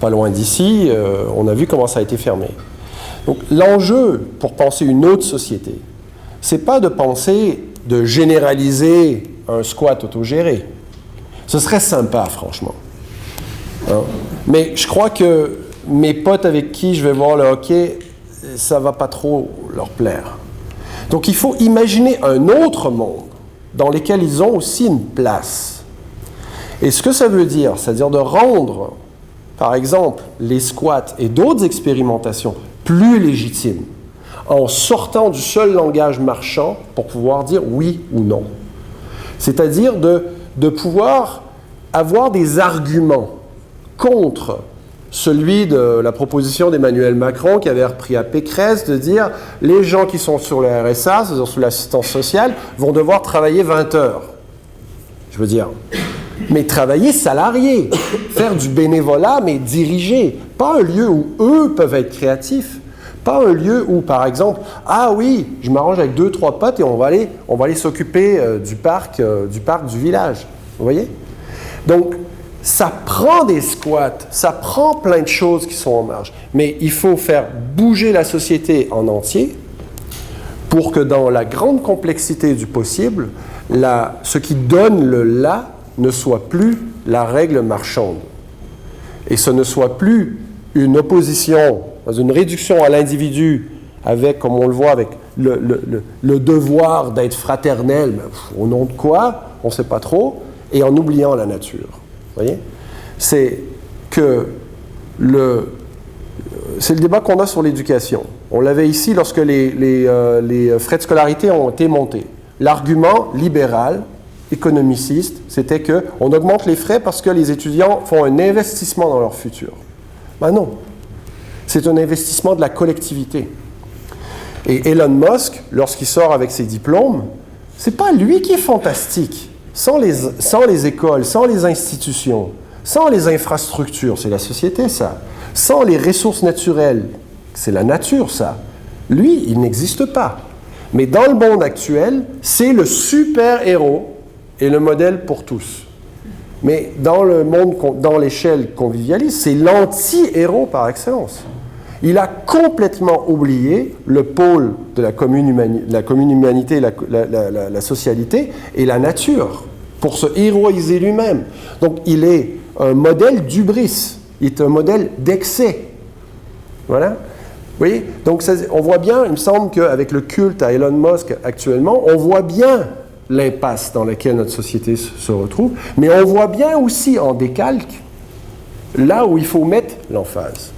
pas loin d'ici, on a vu comment ça a été fermé. Donc l'enjeu pour penser une autre société, c'est pas de penser de généraliser un squat autogéré. Ce serait sympa, franchement. Hein? Mais je crois que mes potes avec qui je vais voir le hockey, ça va pas trop leur plaire. Donc il faut imaginer un autre monde dans lequel ils ont aussi une place. Et ce que ça veut dire, c'est-à-dire de rendre, par exemple, les squats et d'autres expérimentations plus légitimes, en sortant du seul langage marchand pour pouvoir dire oui ou non. C'est-à-dire de pouvoir avoir des arguments contre celui de la proposition d'Emmanuel Macron qui avait repris à Pécresse de dire les gens qui sont sur le RSA, c'est-à-dire sur l'assistance sociale, vont devoir travailler 20 heures. Je veux dire, mais travailler salarié, faire du bénévolat, mais dirigé. Pas un lieu où eux peuvent être créatifs. Pas un lieu où, par exemple, ah oui, je m'arrange avec 2-3 potes et on va aller s'occuper du parc du village. Vous voyez? Donc, ça prend des squats, ça prend plein de choses qui sont en marge. Mais il faut faire bouger la société en entier pour que dans la grande complexité du possible, ce qui donne le là ne soit plus la règle marchande. Et ce ne soit plus une opposition, une réduction à l'individu avec, comme on le voit, avec le devoir d'être fraternel, mais au nom de quoi, on ne sait pas trop, et en oubliant la nature. Vous voyez? C'est le débat qu'on a sur l'éducation. On l'avait ici lorsque les frais de scolarité ont été montés. L'argument libéral, économiciste, c'était qu'on augmente les frais parce que les étudiants font un investissement dans leur futur. Ben non. C'est un investissement de la collectivité. Et Elon Musk, lorsqu'il sort avec ses diplômes, c'est pas lui qui est fantastique. Sans les écoles, sans les institutions, sans les infrastructures, c'est la société, ça. Sans les ressources naturelles, c'est la nature, ça. Lui, il n'existe pas. Mais dans le monde actuel, c'est le super-héros et le modèle pour tous. Mais dans le monde, dans l'échelle convivialiste, c'est l'anti-héros par excellence. Il a complètement oublié le pôle de la commune humanité, la socialité et la nature pour se héroïser lui-même. Donc il est un modèle d'hubris, il est un modèle d'excès. Voilà. Vous voyez? Donc on voit bien, il me semble qu'avec le culte à Elon Musk actuellement, on voit bien l'impasse dans laquelle notre société se retrouve, mais on voit bien aussi en décalque là où il faut mettre l'emphase.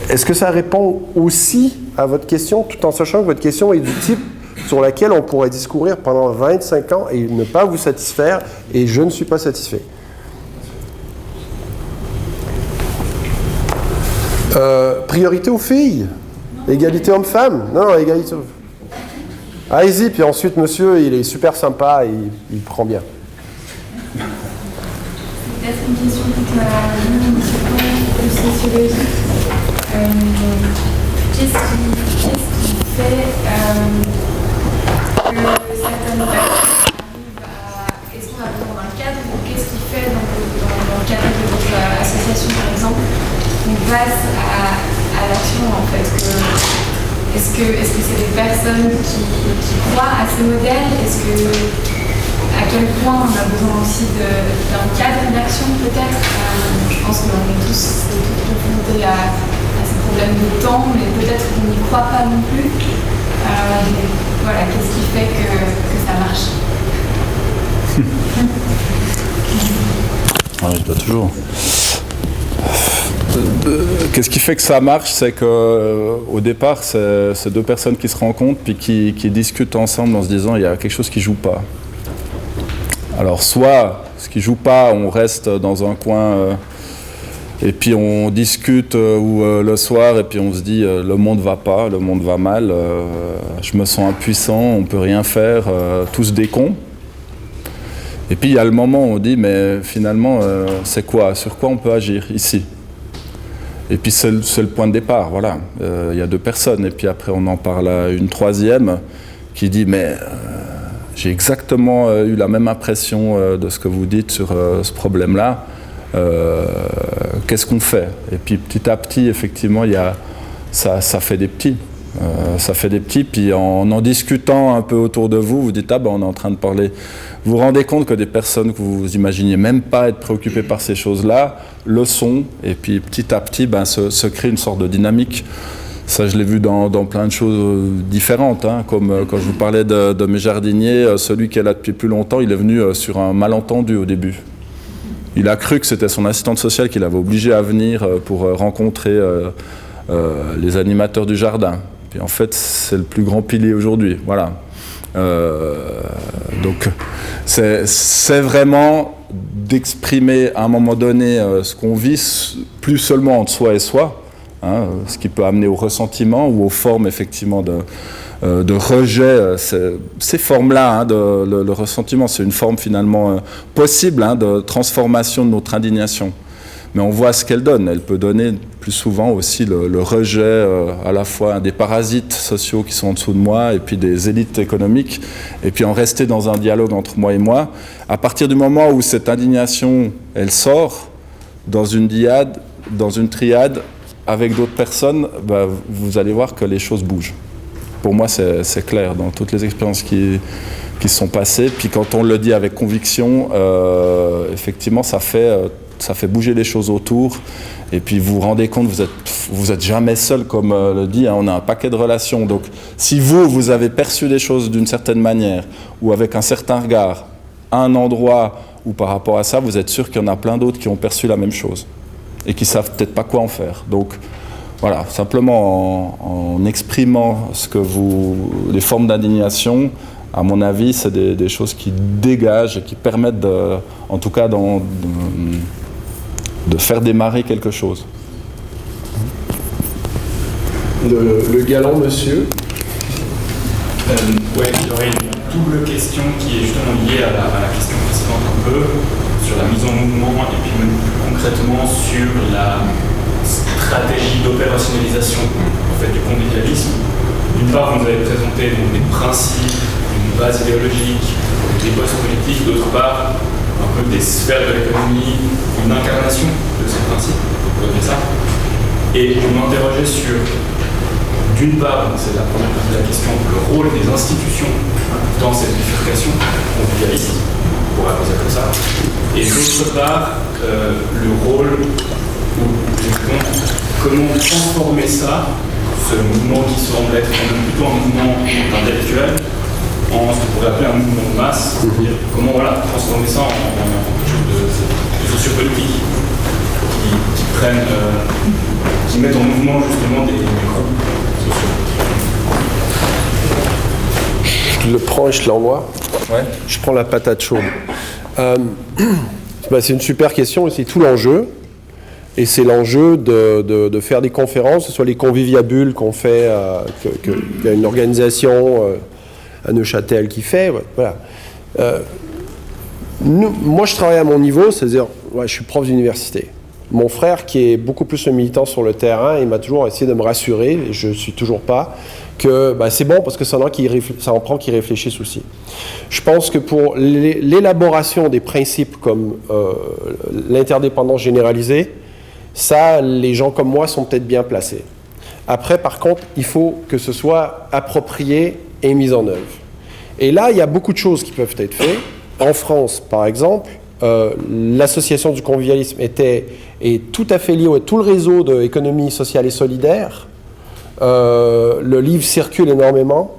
Est-ce que ça répond aussi à votre question, tout en sachant que votre question est du type sur laquelle on pourrait discourir pendant 25 ans et ne pas vous satisfaire, et je ne suis pas satisfait. Priorité aux filles, égalité homme-femme, non, égalité. Allez-y, puis ensuite, monsieur, il est super sympa et il prend bien. Peut-être une question plutôt à sociologie. Qu'est-ce qui fait que certaines personnes arrivent à... Est-ce qu'on a besoin d'un cadre ou qu'est-ce qui fait dans le cadre de votre association, par exemple, qu'on passe à l'action, en fait Est-ce que c'est des personnes qui croient à ce modèle? À quel point on a besoin aussi d'un cadre d'action, peut-être? Je pense qu'on est tous confrontés à ces problèmes de temps, mais peut-être qu'on n'y croit pas non plus. Voilà, qu'est-ce qui fait que ça marche? Je dois toujours. Qu'est-ce qui fait que ça marche? C'est qu'au départ, c'est deux personnes qui se rencontrent puis qui discutent ensemble en se disant il y a quelque chose qui ne joue pas. Alors soit ce qui ne joue pas, on reste dans un coin et puis on discute le soir et puis on se dit le monde va pas, le monde va mal, je me sens impuissant, on ne peut rien faire, tous des cons. Et puis il y a le moment où on dit mais finalement c'est quoi? Sur quoi on peut agir ici? Et puis c'est le point de départ, voilà. Il y a deux personnes et puis après on en parle à une troisième qui dit mais j'ai exactement eu la même impression de ce que vous dites sur ce problème-là. qu'est-ce qu'on fait? Et puis petit à petit, effectivement, ça fait des petits. Ça fait des petits, puis en discutant un peu autour de vous, vous dites, ah ben on est en train de parler. Vous vous rendez compte que des personnes que vous imaginiez même pas être préoccupées par ces choses-là, le sont, et puis petit à petit, se crée une sorte de dynamique. Ça, je l'ai vu dans plein de choses différentes, hein, comme quand je vous parlais de mes jardiniers, celui qui est là depuis plus longtemps, il est venu sur un malentendu au début. Il a cru que c'était son assistante sociale qui l'avait obligé à venir pour rencontrer les animateurs du jardin. Et en fait, c'est le plus grand pilier aujourd'hui. Voilà. Donc, c'est vraiment d'exprimer à un moment donné ce qu'on vit, plus seulement entre soi et soi, hein, ce qui peut amener au ressentiment ou aux formes effectivement de rejet. Ces formes-là, hein, le ressentiment, c'est une forme finalement possible, hein, de transformation de notre indignation. Mais on voit ce qu'elle donne. Elle peut donner plus souvent aussi le rejet à la fois des parasites sociaux qui sont en dessous de moi et puis des élites économiques, et puis en rester dans un dialogue entre moi et moi. À partir du moment où cette indignation, elle sort dans une diade, dans une triade, avec d'autres personnes, vous allez voir que les choses bougent. Pour moi, c'est clair dans toutes les expériences qui se sont passées. Puis quand on le dit avec conviction, effectivement, ça fait bouger les choses autour, et puis vous vous rendez compte, vous êtes jamais seul, comme le dit, hein, on a un paquet de relations. Donc si vous avez perçu les choses d'une certaine manière, ou avec un certain regard, à un endroit, ou par rapport à ça, vous êtes sûr qu'il y en a plein d'autres qui ont perçu la même chose, et qui savent peut-être pas quoi en faire. Donc voilà, simplement en exprimant les formes d'indignation, à mon avis, c'est des choses qui dégagent et qui permettent, en tout cas, de faire démarrer quelque chose. Le galant monsieur. Oui, il y aurait une double question qui est justement liée à la question précédente un peu, sur la mise en mouvement et puis même plus concrètement sur la stratégie d'opérationnalisation en fait, du convivialisme. D'une part, vous nous avez présenté donc, des principes, une base idéologique, des postes politiques, d'autre part, un peu des sphères de l'économie, une incarnation de ces principes, on peut dire ça. Et je m'interrogeais sur, d'une part, c'est la première partie de la question, le rôle des institutions dans cette bifurcation convivialiste, on pourrait poser comme ça, et d'autre part, le rôle, comment transformer ça, ce mouvement qui semble être plutôt un mouvement intellectuel, en ce qu'on pourrait appeler un mouvement de masse, c'est-à-dire comment transformer ça en quelque chose de sociopolitique, qui mettent en mouvement justement des groupes sociaux. Je le prends et je l'envoie. Ouais. Je prends la patate chaude. C'est une super question et c'est tout l'enjeu. Et c'est l'enjeu de faire des conférences, que ce soit les conviviabules qu'on fait, qu'il y a une organisation à Neuchâtel qui fait. Voilà. Moi, je travaille à mon niveau, c'est-à-dire, je suis prof d'université. Mon frère, qui est beaucoup plus un militant sur le terrain, il m'a toujours essayé de me rassurer, et je ne suis toujours pas, que c'est bon parce que ça en prend qui réfléchissent aussi. Je pense que pour l'élaboration des principes comme l'interdépendance généralisée, ça, les gens comme moi sont peut-être bien placés. Après, par contre, il faut que ce soit approprié et mis en œuvre. Et là, il y a beaucoup de choses qui peuvent être faites. En France, par exemple, l'association du convivialisme est tout à fait liée à tout le réseau de l'économie sociale et solidaire. Le livre circule énormément.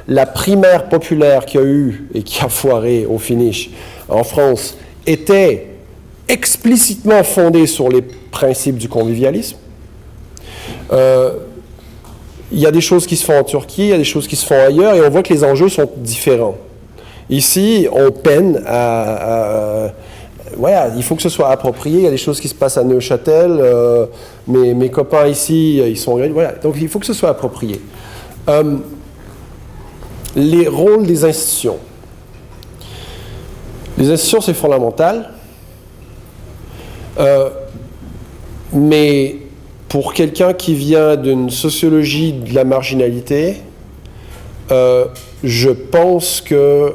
La primaire populaire qu'il y a eu et qui a foiré au finish en France était explicitement fondée sur les principes du convivialisme. Il y a des choses qui se font en Turquie, il y a des choses qui se font ailleurs, et on voit que les enjeux sont différents. Ici, on peine il faut que ce soit approprié. Il y a des choses qui se passent à Neuchâtel. Mes copains ici, ils sont... Voilà. Donc, il faut que ce soit approprié. Les rôles des institutions. Les institutions, c'est fondamental. Mais pour quelqu'un qui vient d'une sociologie de la marginalité, Je pense que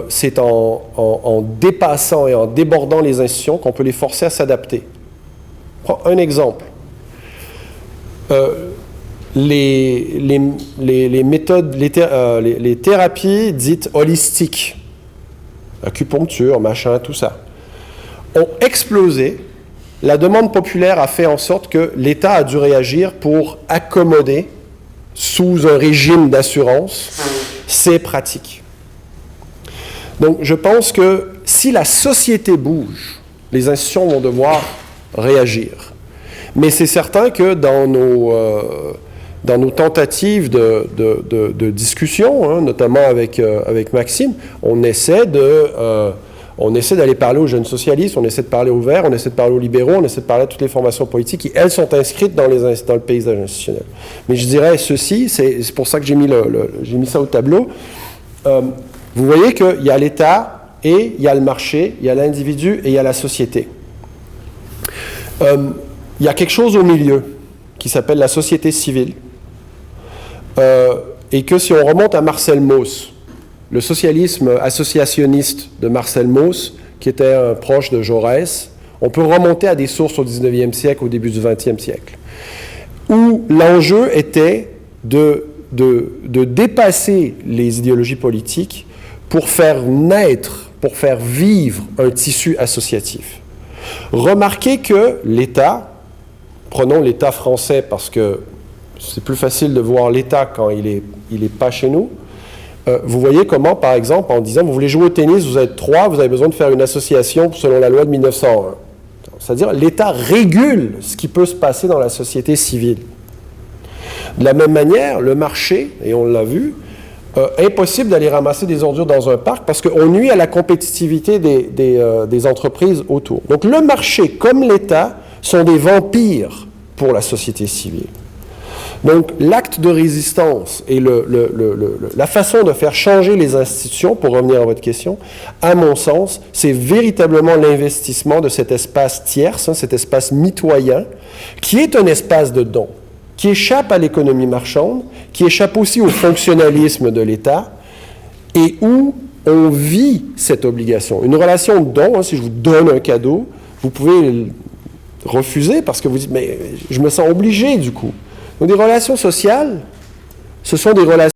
c'est en dépassant et en débordant les institutions qu'on peut les forcer à s'adapter. Prends un exemple. Les méthodes, les thérapies dites holistiques, acupuncture, machin, tout ça, ont explosé. La demande populaire a fait en sorte que l'État a dû réagir pour accommoder, sous un régime d'assurance, ces pratiques. Donc, je pense que si la société bouge, les institutions vont devoir réagir. Mais c'est certain que dans nos tentatives de discussion, hein, notamment avec Maxime, on essaie d'aller parler aux jeunes socialistes, on essaie de parler aux Verts, on essaie de parler aux libéraux, on essaie de parler à toutes les formations politiques qui, elles, sont inscrites dans le paysage institutionnel. Mais je dirais ceci, c'est pour ça que j'ai mis ça au tableau. Vous voyez qu'il y a l'État et il y a le marché, il y a l'individu et il y a la société. Il y a quelque chose au milieu qui s'appelle la société civile. Et que si on remonte à Marcel Mauss, le socialisme associationniste de Marcel Mauss, qui était un proche de Jaurès, on peut remonter à des sources au 19e siècle, au début du 20e siècle, où l'enjeu était de dépasser les idéologies politiques pour faire naître, pour faire vivre un tissu associatif. Remarquez que l'État, prenons l'État français parce que c'est plus facile de voir l'État quand il est pas chez nous. Vous voyez comment, par exemple, en disant, vous voulez jouer au tennis, vous êtes 3, vous avez besoin de faire une association selon la loi de 1901. C'est-à-dire, l'État régule ce qui peut se passer dans la société civile. De la même manière, le marché, et on l'a vu, impossible d'aller ramasser des ordures dans un parc parce qu'on nuit à la compétitivité des entreprises autour. Donc, le marché, comme l'État, sont des vampires pour la société civile. Donc, l'acte de résistance et la façon de faire changer les institutions, pour revenir à votre question, à mon sens, c'est véritablement l'investissement de cet espace tierce, hein, cet espace mitoyen, qui est un espace de don, qui échappe à l'économie marchande, qui échappe aussi au fonctionnalisme de l'État, et où on vit cette obligation. Une relation de don, hein, si je vous donne un cadeau, vous pouvez refuser parce que vous dites « mais je me sens obligé du coup ». Donc des relations sociales, ce sont des relations